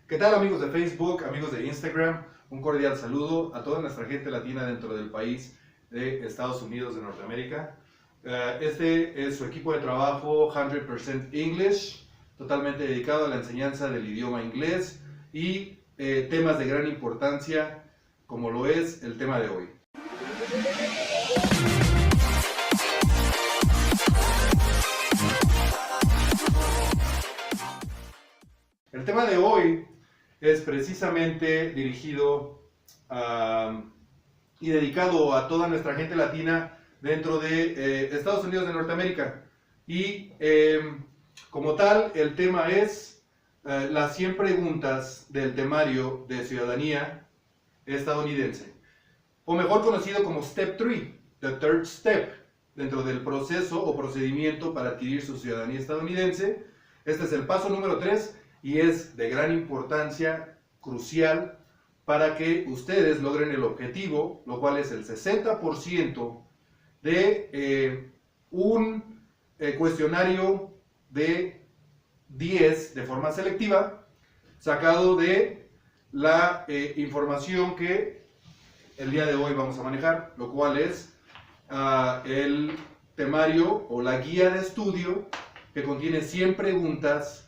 ¿Qué tal, amigos de Facebook, amigos de Instagram? Un cordial saludo a toda nuestra gente latina dentro del país de Estados Unidos de Norteamérica. Este es su equipo de trabajo 100% English, totalmente dedicado a la enseñanza del idioma inglés y temas de gran importancia como lo es el tema de hoy. El tema de hoy es precisamente dirigido y dedicado a toda nuestra gente latina dentro de Estados Unidos de Norteamérica. Y como tal, el tema es las 100 preguntas del temario de ciudadanía estadounidense, o mejor conocido como Step 3, the third step, dentro del proceso o procedimiento para adquirir su ciudadanía estadounidense. Este es el paso número 3 y es de gran importancia, crucial, para que ustedes logren el objetivo, lo cual es el 60% de un cuestionario de 10 de forma selectiva, sacado de la información que el día de hoy vamos a manejar, lo cual es el temario o la guía de estudio que contiene 100 preguntas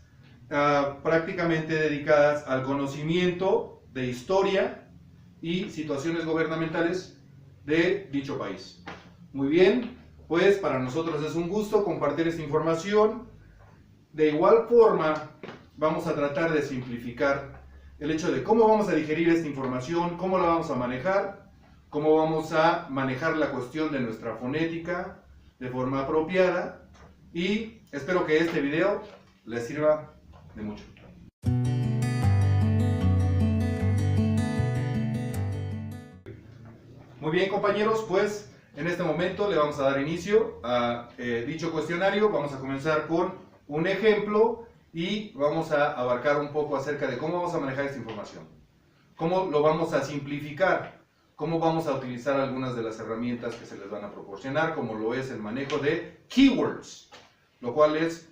prácticamente dedicadas al conocimiento de historia y situaciones gubernamentales de dicho país. Muy bien, pues para nosotros es un gusto compartir esta información. De igual forma, vamos a tratar de simplificar el hecho de cómo vamos a digerir esta información, cómo la vamos a manejar, cómo vamos a manejar la cuestión de nuestra fonética de forma apropiada, y espero que este video les sirva de mucho. Muy bien, compañeros, pues en este momento le vamos a dar inicio a dicho cuestionario. Vamos a comenzar con un ejemplo y vamos a abarcar un poco acerca de cómo vamos a manejar esta información, cómo lo vamos a simplificar, cómo vamos a utilizar algunas de las herramientas que se les van a proporcionar, como lo es el manejo de keywords, lo cual es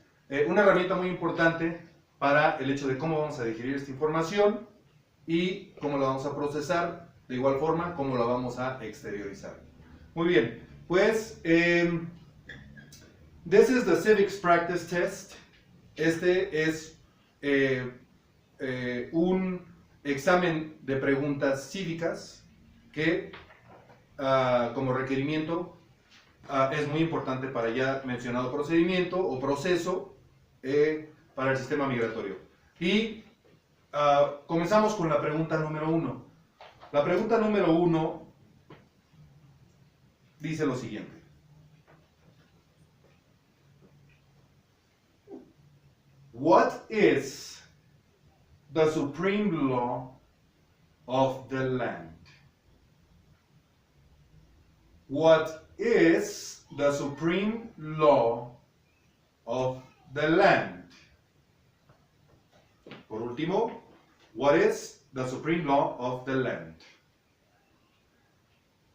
una herramienta muy importante para el hecho de cómo vamos a digerir esta información y cómo la vamos a procesar, de igual forma cómo la vamos a exteriorizar. Muy bien, pues this is the civics practice test. Este es un examen de preguntas cívicas que como requerimiento es muy importante para ya mencionado procedimiento o proceso para el sistema migratorio. Y comenzamos con la pregunta número 1. La pregunta número 1 dice lo siguiente. What is the supreme law of the land? What is the supreme law of the land? Por último, what is the supreme law of the land?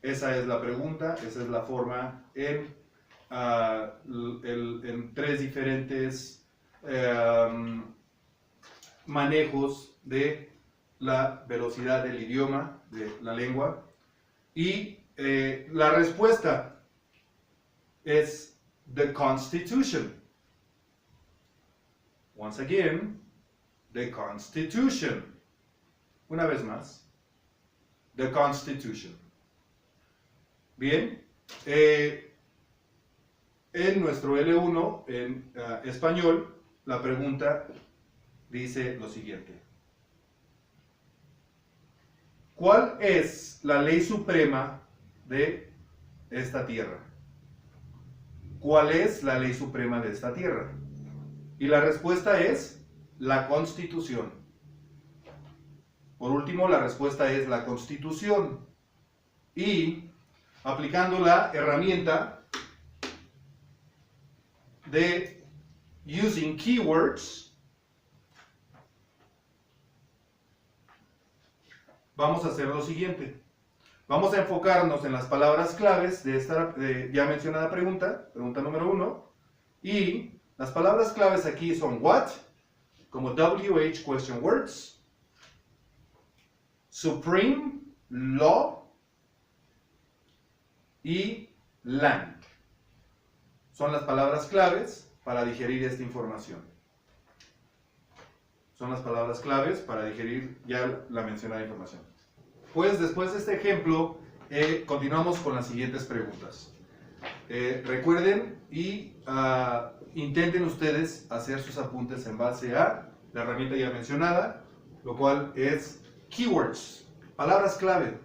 Esa es la pregunta, esa es la forma en 3 diferentes manejos de la velocidad del idioma, de la lengua. Y la respuesta es the Constitution. Once again, the Constitution. Una vez más, the Constitution. Bien, en nuestro L1 en español, la pregunta dice lo siguiente. ¿Cuál es la ley suprema de esta tierra? ¿Cuál es la ley suprema de esta tierra? Y la respuesta es la Constitución. Por último, la respuesta es la Constitución. Y aplicando la herramienta de using keywords, vamos a hacer lo siguiente. Vamos a enfocarnos en las palabras claves de esta ya mencionada pregunta número 1, y las palabras claves aquí son what, como WH question words, supreme, law y land. Son las palabras claves para digerir esta información. Son las palabras claves para digerir ya la mencionada información. Pues después de este ejemplo, continuamos con las siguientes preguntas. Recuerden y intenten ustedes hacer sus apuntes en base a la herramienta ya mencionada, lo cual es keywords, palabras clave.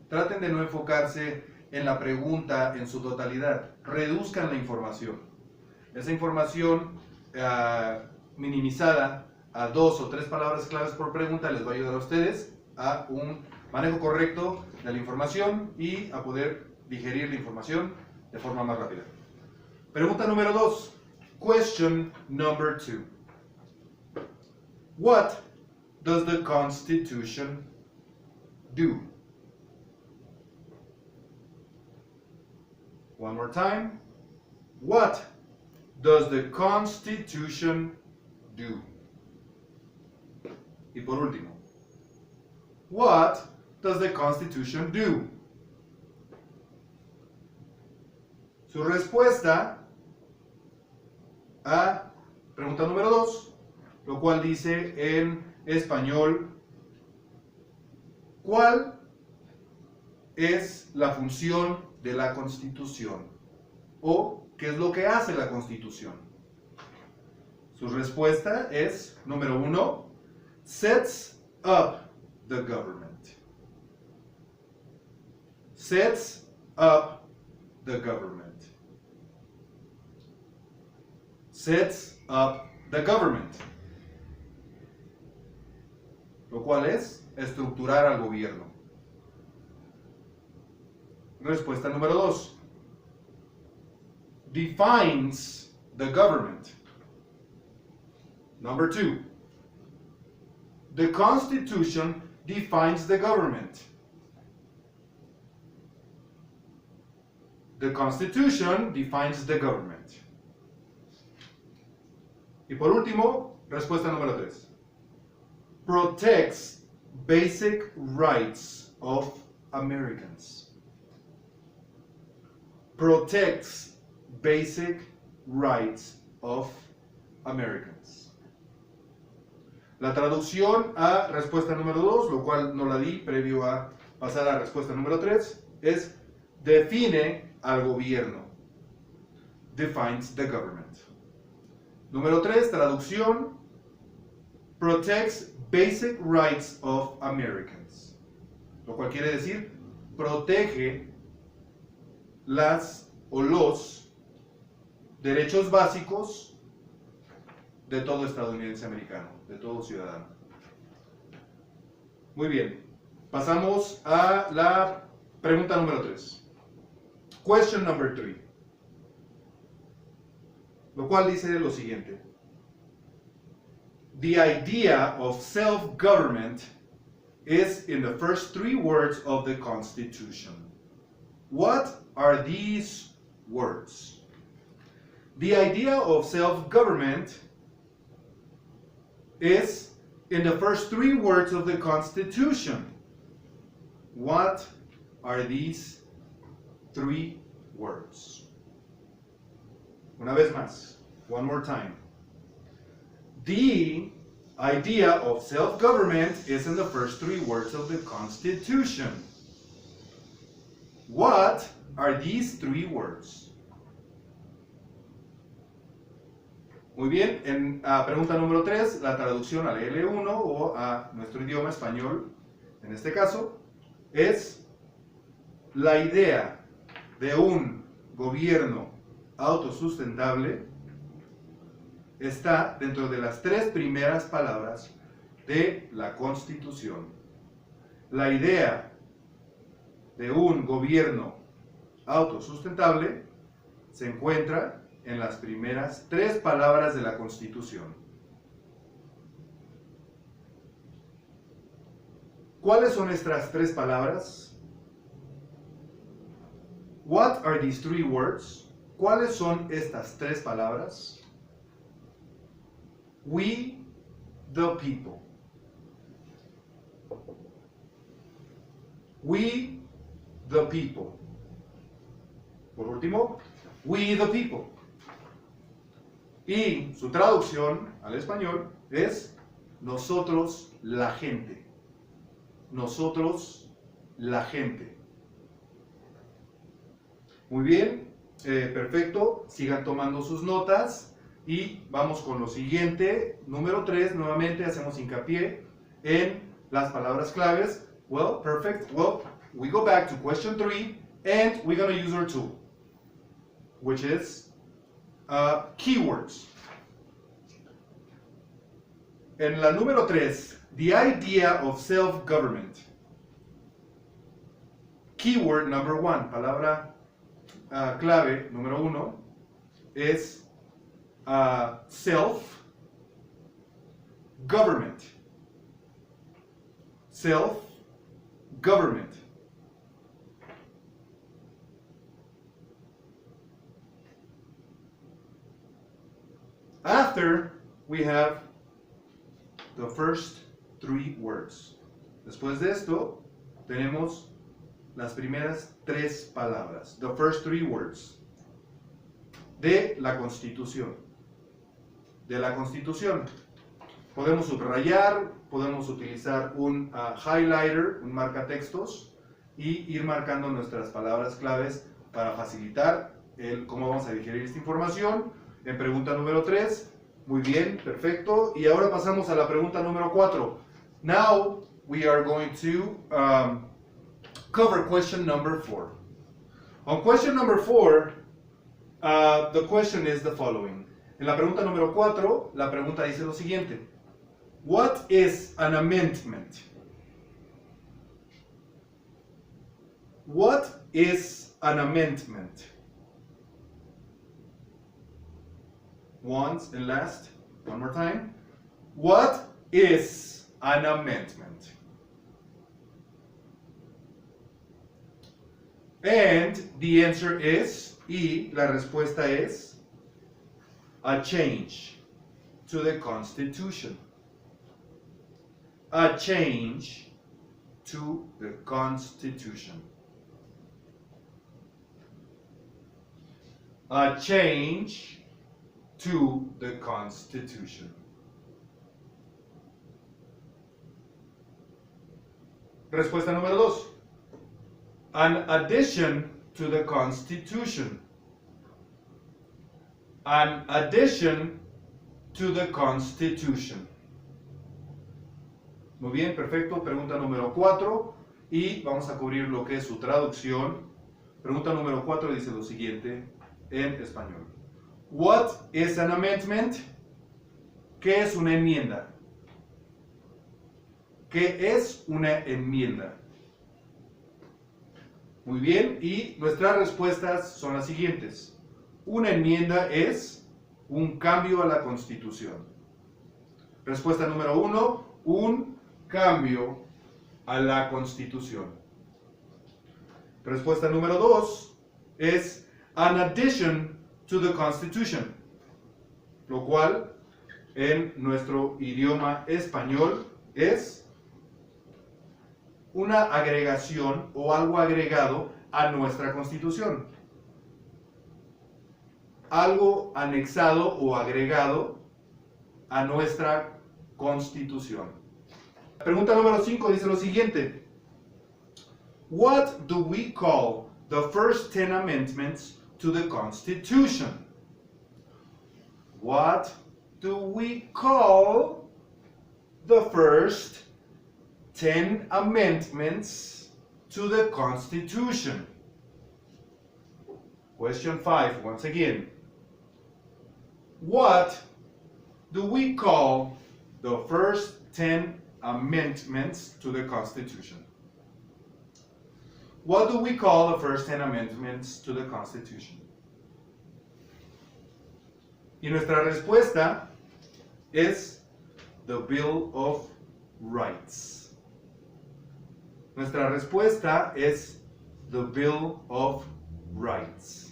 Traten de no enfocarse en la pregunta en su totalidad. Reduzcan la información. Esa información minimizada a 2 o 3 palabras claves por pregunta les va a ayudar a ustedes a un manejo correcto de la información y a poder digerir la información de forma más rápida. Pregunta número 2. Question number 2. What does the Constitution do? One more time. What does the Constitution do? Y por último, what does the Constitution do? Su respuesta a pregunta número 2, lo cual dice en español, ¿cuál es la función de la Constitución? ¿O qué es lo que hace la Constitución? Su respuesta es, número 1, sets up the government. Sets up the government. Sets up the government. Lo cual es estructurar al gobierno. Respuesta número 2. Defines the government. Number 2. The Constitution defines the government. The Constitution defines the government. Y por último, respuesta número 3. Protects basic rights of Americans. Protects basic rights of Americans. La traducción a respuesta número 2, lo cual no la di previo a pasar a respuesta número 3, es define al gobierno. Defines the government. Número 3, traducción, protects basic rights of Americans. Lo cual quiere decir, protege las o los derechos básicos de todo estadounidense americano, de todo ciudadano. Muy bien, pasamos a la pregunta número 3. Question number 3. Lo cual dice lo siguiente. The idea of self-government is in the first 3 words of the Constitution. What are these words? The idea of self-government is in the first 3 words of the Constitution. What are these 3 words? Una vez más. One more time. The idea of self-government is in the first 3 words of the Constitution. What are these 3 words? Muy bien, en pregunta número 3, la traducción al L1 o a nuestro idioma español, en este caso, es la idea de un gobierno autosustentable está dentro de las 3 primeras palabras de la Constitución. La idea de un gobierno autosustentable se encuentra en las primeras 3 palabras de la Constitución. ¿Cuáles son estas 3 palabras? What are these 3 words? ¿Cuáles son estas 3 palabras? We, the people. We the people. Por último, we the people. Y su traducción al español es nosotros la gente. Nosotros la gente. Muy bien, perfecto. Sigan tomando sus notas y vamos con lo siguiente. Número 3, nuevamente hacemos hincapié en las palabras claves. Well, perfect. Well, we go back to question 3 and we're going to use our tool, which is keywords. En la número 3, the idea of self-government. Keyword number 1, palabra clave número 1, es self-government. Self-government. After, we have the first 3 words. Después de esto, tenemos las primeras 3 palabras. The first 3 words. De la Constitución. De la Constitución. Podemos subrayar, podemos utilizar un highlighter, un marcatextos, y ir marcando nuestras palabras claves para facilitar cómo vamos a digerir esta información. En pregunta número 3, muy bien, perfecto. Y ahora pasamos a la pregunta número 4. Now we are going to cover question number 4. On question number 4, the question is the following. En la pregunta número 4, la pregunta dice lo siguiente. What is an amendment? What is an amendment? Once and last, one more time. What is an amendment? And the answer is, y la respuesta es, a change to the Constitution. A change to the Constitution. A change to the Constitution. Respuesta número 2. An addition to the Constitution. An addition to the Constitution. Muy bien, perfecto. Pregunta número 4. Y vamos a cubrir lo que es su traducción. Pregunta número 4 dice lo siguiente en español. What is an amendment? ¿Qué es una enmienda? ¿Qué es una enmienda? Muy bien, y nuestras respuestas son las siguientes. Una enmienda es un cambio a la Constitución. Respuesta número 1, un cambio a la Constitución. Respuesta número 2 es an addition to the Constitution, lo cual en nuestro idioma español es una agregación o algo agregado a nuestra Constitución. Algo anexado o agregado a nuestra Constitución. Pregunta número 5 dice lo siguiente. What do we call the first 10 amendments to the Constitution? What do we call the first 10 amendments to the Constitution? Question 5, once again. What do we call the first 10 amendments to the Constitution? What do we call the first 10 amendments to the Constitution? Y nuestra respuesta es the Bill of Rights. Nuestra respuesta es the Bill of Rights.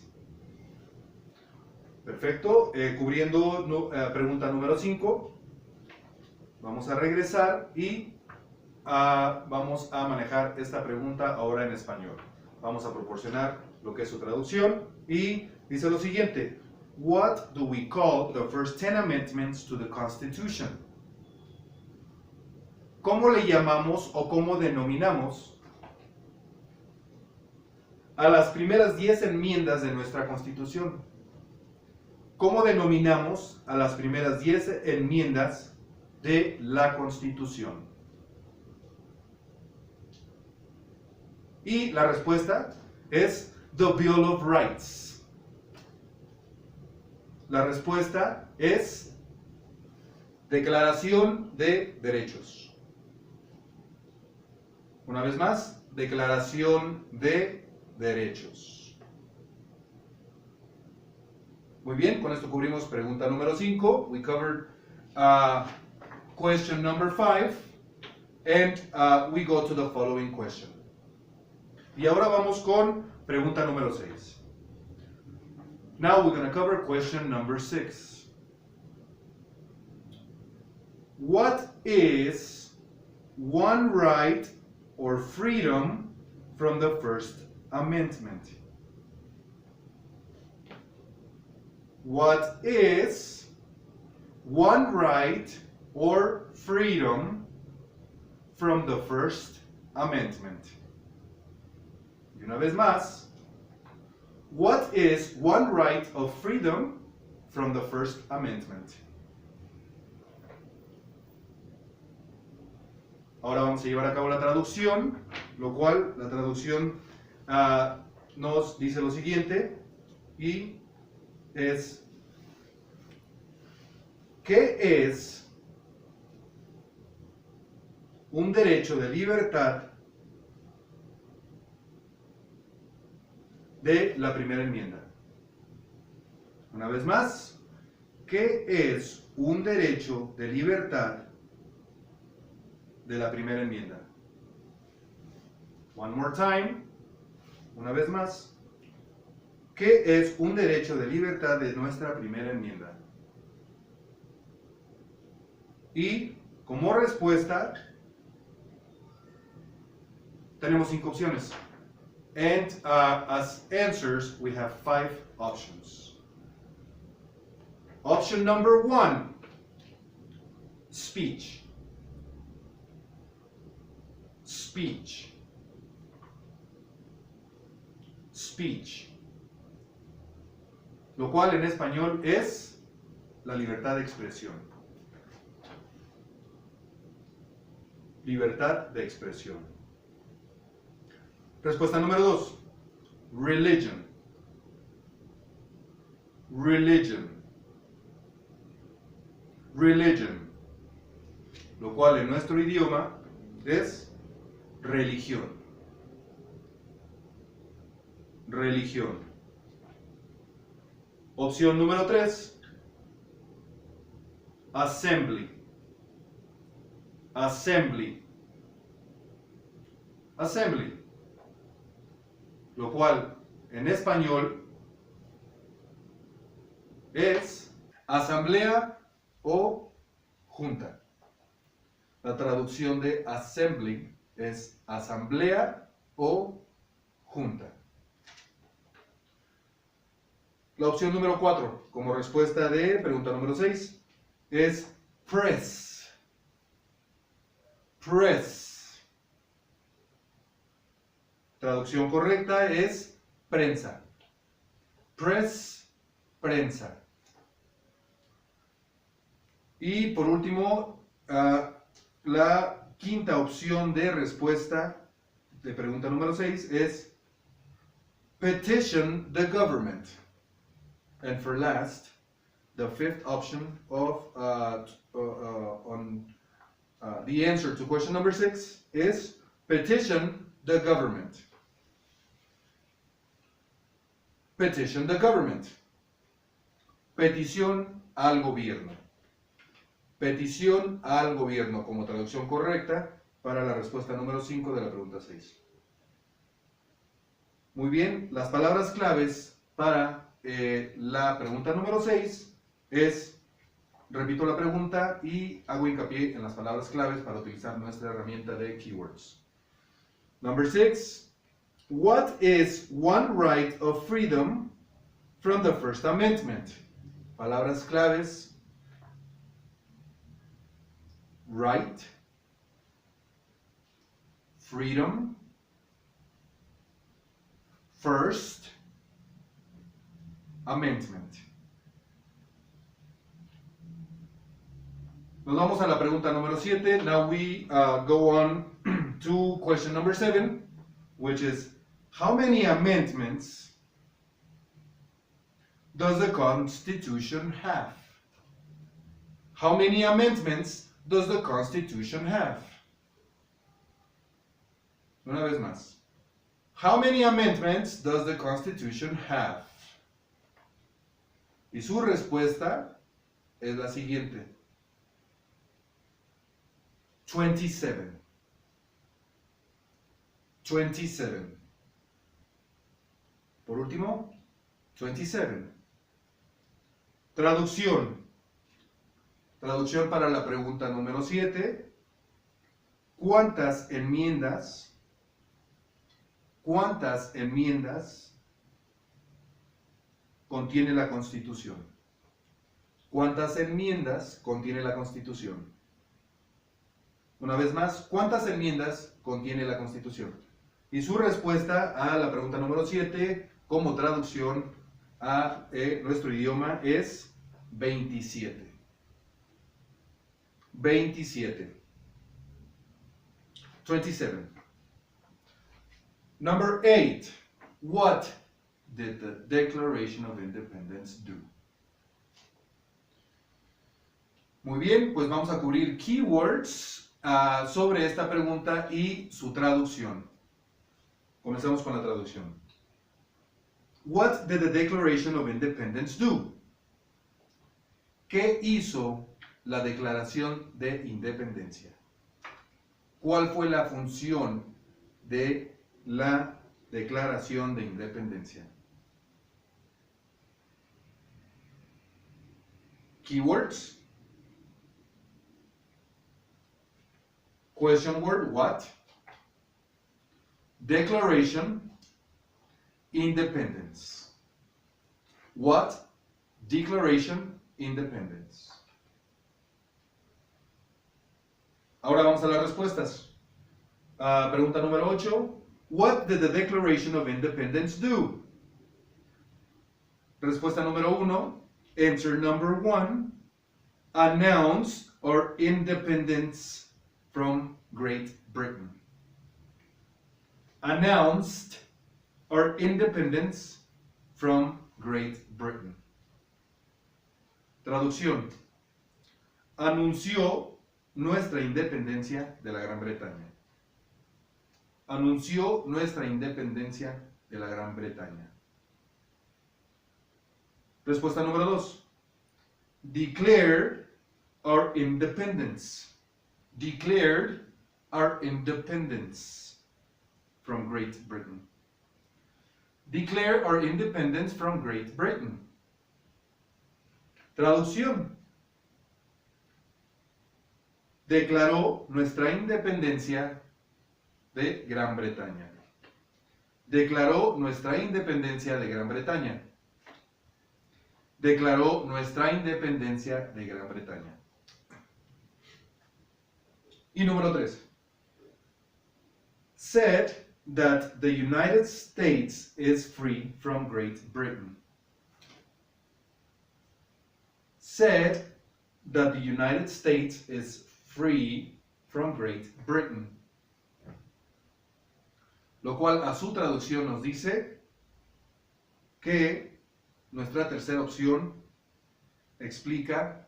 Perfecto. Cubriendo pregunta número 5. Vamos a regresar y vamos a manejar esta pregunta ahora en español. Vamos a proporcionar lo que es su traducción y dice lo siguiente. What do we call the first 10 amendments to the Constitution? ¿Cómo le llamamos o cómo denominamos a las primeras 10 enmiendas de nuestra Constitución? ¿Cómo denominamos a las primeras 10 enmiendas de la Constitución? Y la respuesta es The Bill of Rights. La respuesta es Declaración de Derechos. Una vez más, Declaración de Derechos. Muy bien, con esto cubrimos pregunta número 5. We covered question number 5. And we go to the following question. Y ahora vamos con pregunta número 6. Now we're going to cover question number 6. What is one right or freedom from the First Amendment? What is one right or freedom from the First Amendment? Y una vez más, what is one right of freedom from the First Amendment? Ahora vamos a llevar a cabo la traducción, lo cual la traducción nos dice lo siguiente y es: ¿qué es un derecho de libertad de la primera enmienda? Una vez más, ¿qué es un derecho de libertad de la primera enmienda? One more time. Una vez más, ¿qué es un derecho de libertad de nuestra primera enmienda? Y como respuesta tenemos 5 opciones. And as answers we have 5 options. Option number 1, speech. Speech. Speech. Lo cual en español es la libertad de expresión. Libertad de expresión. Respuesta número 2. Religion. Religion. Religion. Lo cual en nuestro idioma es religión. Religión. Opción número 3. Assembly. Assembly. Assembly. Lo cual en español es asamblea o junta. La traducción de assembly es asamblea o junta. La opción número 4, como respuesta de pregunta número 6, es press. Press. Traducción correcta es prensa. Press, prensa. Y por último, la quinta opción de respuesta de pregunta número 6 es petition the government. And for last, the fifth option of the answer to question number 6 is petition the government. Petition the government. Petición al gobierno. Petición al gobierno como traducción correcta para la respuesta número 5 de la pregunta 6. Muy bien, las palabras claves para la pregunta número 6 es Repito la pregunta y hago hincapié en las palabras claves para utilizar nuestra herramienta de keywords. Number 6. What is one right of freedom from the First Amendment? Palabras claves. Right, freedom, First Amendment. Nos vamos a la pregunta número 7. Now we go on to question number 7, which is, how many amendments does the Constitution have? How many amendments does the Constitution have? Una vez más. How many amendments does the Constitution have? Y su respuesta es la siguiente. 27. 27. Por último, 27. Traducción. Traducción para la pregunta número 7. ¿Cuántas enmiendas contiene la Constitución? ¿Cuántas enmiendas contiene la Constitución? Una vez más, ¿cuántas enmiendas contiene la Constitución? Y su respuesta a la pregunta número 7, como traducción a nuestro idioma, es 27. 27. 27. Number 8. What did the Declaration of Independence do? Muy bien, pues vamos a cubrir keywords sobre esta pregunta y su traducción. Comenzamos con la traducción. What did the Declaration of Independence do? ¿Qué hizo la Declaración de Independencia? ¿Cuál fue la función de la Declaración de Independencia? Keywords. Question word, what? Declaration, independence. What? Declaration, independence. Ahora vamos a las respuestas. Pregunta número 8. What did the Declaration of Independence do? Respuesta número 1. Answer number 1. Announce our independence from Great Britain. Announced our independence from Great Britain. Traducción. Anunció nuestra independencia de la Gran Bretaña. Anunció nuestra independencia de la Gran Bretaña. Respuesta número 2. Declared our independence. Declared our independence from Great Britain. Declare our independence from Great Britain. Traducción. Declaró nuestra independencia de Gran Bretaña. Declaró nuestra independencia de Gran Bretaña. Declaró nuestra independencia de Gran Bretaña. Y número 3. Said that the United States is free from Great Britain. Said that the United States is free from Great Britain. Lo cual a su traducción nos dice que nuestra tercera opción explica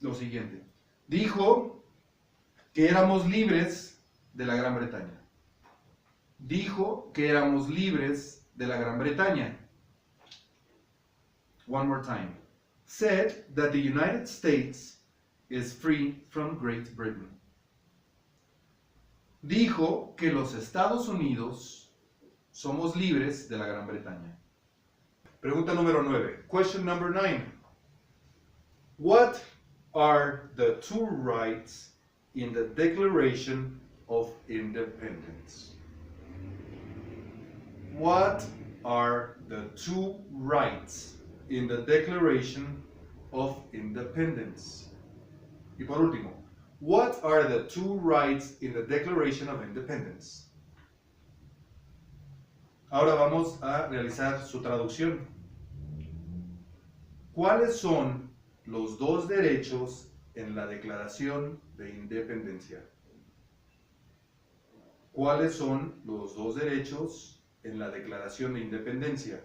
lo siguiente. Dijo que éramos libres de la Gran Bretaña. Dijo que éramos libres de la Gran Bretaña. One more time. Said that the United States is free from Great Britain. Dijo que los Estados Unidos somos libres de la Gran Bretaña. Pregunta número 9. Question number 9. What are the two rights in the Declaration of Independence? What are the two rights in the Declaration of Independence? Y por último, what are the two rights in the Declaration of Independence? Ahora vamos a realizar su traducción. ¿Cuáles son los dos derechos en la Declaración de Independencia? ¿Cuáles son los dos derechos en la Declaración de Independencia?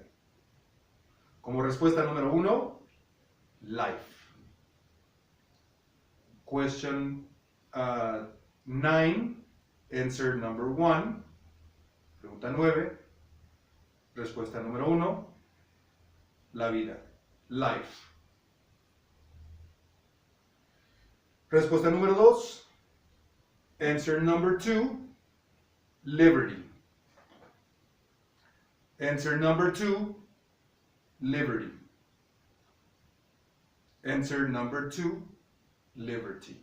Como respuesta número 1, life. Question 9, answer number 1. Pregunta 9, respuesta número 1, la vida, life. Respuesta número 2, answer number 2, liberty. Answer number 2, liberty. Answer number 2, liberty.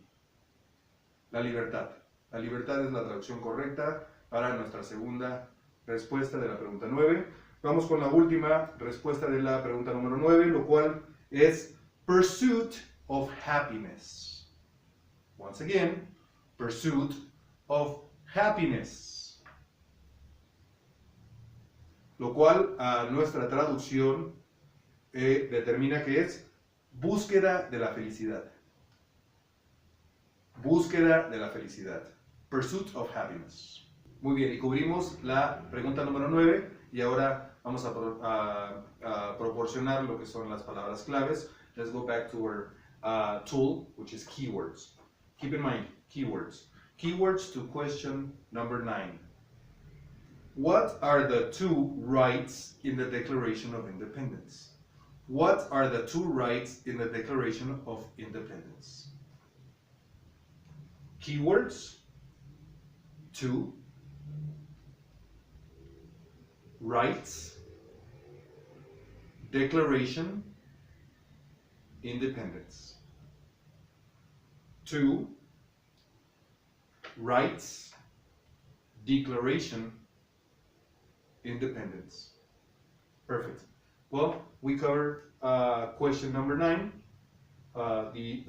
La libertad. La libertad es la traducción correcta para nuestra segunda respuesta de la pregunta 9. Vamos con la última respuesta de la pregunta número 9, lo cual es pursuit of happiness. Once again, pursuit of happiness. Lo cual a nuestra traducción determina que es búsqueda de la felicidad. Búsqueda de la felicidad. Pursuit of happiness. Muy bien, y cubrimos la pregunta número 9 y ahora vamos a proporcionar lo que son las palabras claves. Let's go back to our tool, which is keywords. Keep in mind, keywords. Keywords to question number 9. What are the two rights in the Declaration of Independence? What are the two rights in the Declaration of Independence? Keywords, two, rights, declaration, independence. Two, rights, declaration, independence. Perfect. Well, we covered question number 9, the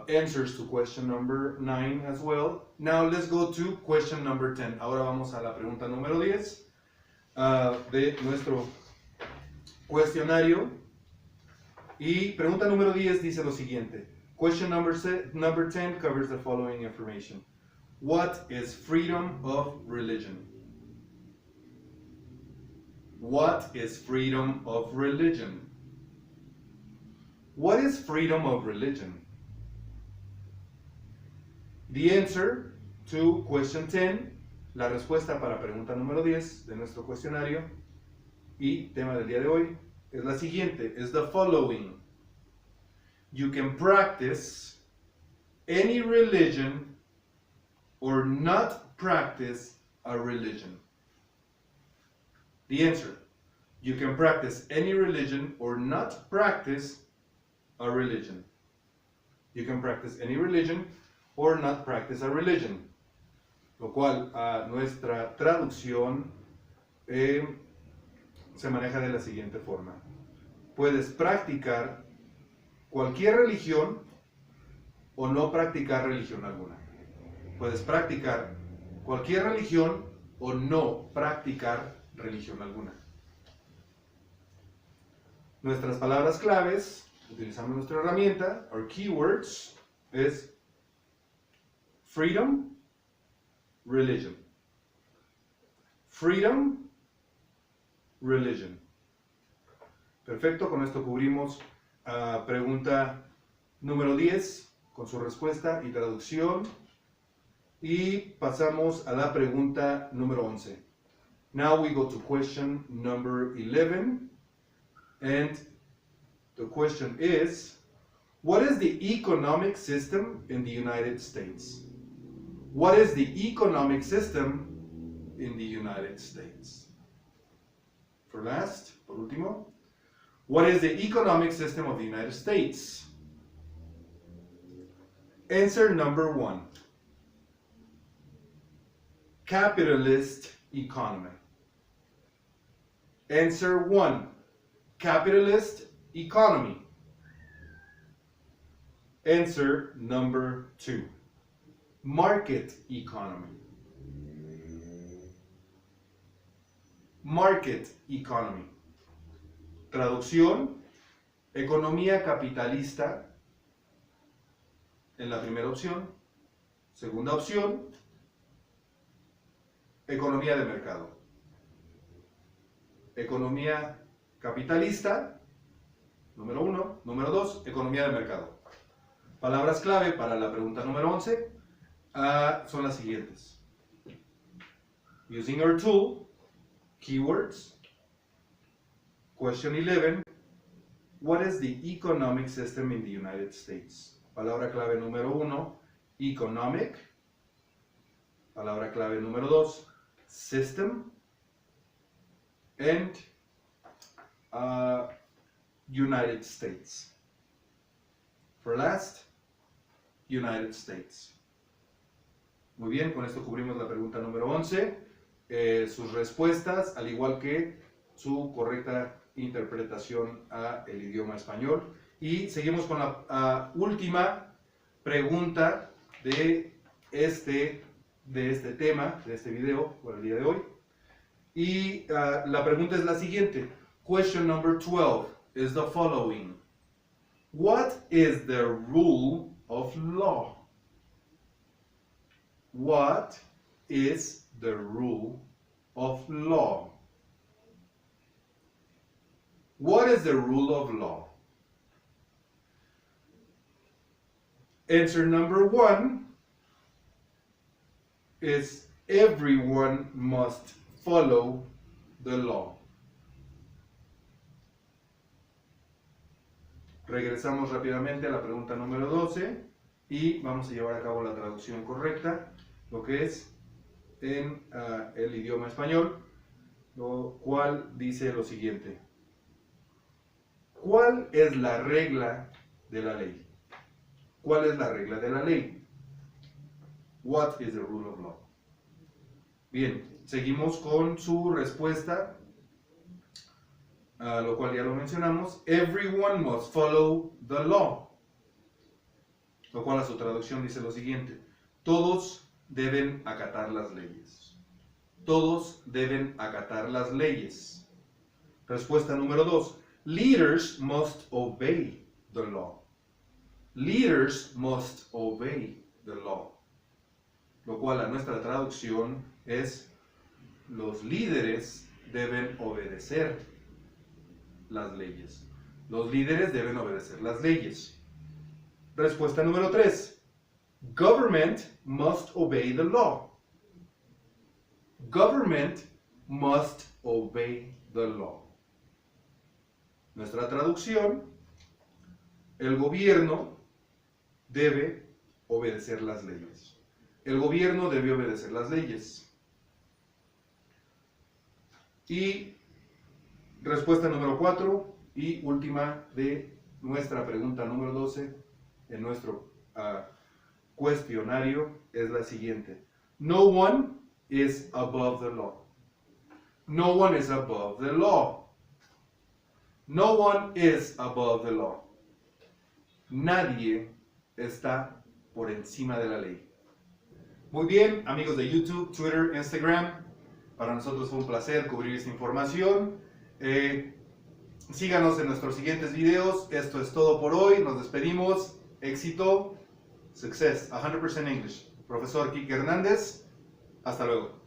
answers to question number 9 as well. Now let's go to question number 10. Ahora vamos a la pregunta número 10 de nuestro cuestionario. Y pregunta número 10 dice lo siguiente. Question number 10 covers the following information. What is freedom of religion? What is freedom of religion? What is freedom of religion? The answer to question 10, la respuesta para pregunta número 10 de nuestro cuestionario y tema del día de hoy es la siguiente, is the following. You can practice any religion or not practice a religion. The answer, you can practice any religion or not practice a religion. You can practice any religion or not practice a religion. Lo cual a nuestra traducción se maneja de la siguiente forma. Puedes practicar cualquier religión o no practicar religión alguna. Puedes practicar cualquier religión o no practicar religión alguna. Nuestras palabras claves, utilizando nuestra herramienta, our keywords, es freedom, religion. Freedom, religion. Perfecto, con esto cubrimos pregunta número 10 con su respuesta y traducción. Y pasamos a la pregunta número 11. Now we go to question number 11. And the question is, what is the economic system in the United States? What is the economic system in the United States? For last, por último, what is the economic system of the United States? Answer number 1. Capitalist economy. Answer 1. Capitalist economy. Answer number 2. Market economy. Market economy. Traducción, economía capitalista en la primera opción. Segunda opción, economía de mercado. Economía capitalista, número 1. Número 2, economía de mercado. Palabras clave para la pregunta número 11 son las siguientes. Using our tool, keywords. Question 11. What is the economic system in the United States? Palabra clave número 1, economic. Palabra clave número 2, system. And United States. For last, United States. Muy bien, con esto cubrimos la pregunta número 11. Sus respuestas, al igual que su correcta interpretación al idioma español. Y seguimos con la última pregunta de este tema, de este video, por el día de hoy. Y la pregunta es la siguiente. Question number 12 is the following. What is the rule of law? What is the rule of law? What is the rule of law? Answer number 1 is everyone must follow the law. Regresamos rápidamente a la pregunta número 12 y vamos a llevar a cabo la traducción correcta, lo que es en el idioma español, lo cual dice lo siguiente. ¿Cuál es la regla de la ley? ¿Cuál es la regla de la ley? What is the rule of law? Bien, seguimos con su respuesta, lo cual ya lo mencionamos. Everyone must follow the law. Lo cual a su traducción dice lo siguiente. Todos deben acatar las leyes. Todos deben acatar las leyes. Respuesta número 2. Leaders must obey the law. Leaders must obey the law. Lo cual a nuestra traducción es los líderes deben obedecer las leyes. Los líderes deben obedecer las leyes. Respuesta número 3. Government must obey the law. Government must obey the law. Nuestra traducción, el gobierno debe obedecer las leyes. El gobierno debe obedecer las leyes. Y respuesta número 4 y última de nuestra pregunta número 12 en nuestro cuestionario es la siguiente. No one is above the law. No one is above the law. No one is above the law. Nadie está por encima de la ley. Muy bien, amigos de YouTube, Twitter, Instagram. Para nosotros fue un placer cubrir esta información. Síganos en nuestros siguientes videos. Esto es todo por hoy. Nos despedimos. Éxito. Success. 100% English. Profesor Kike Hernández. Hasta luego.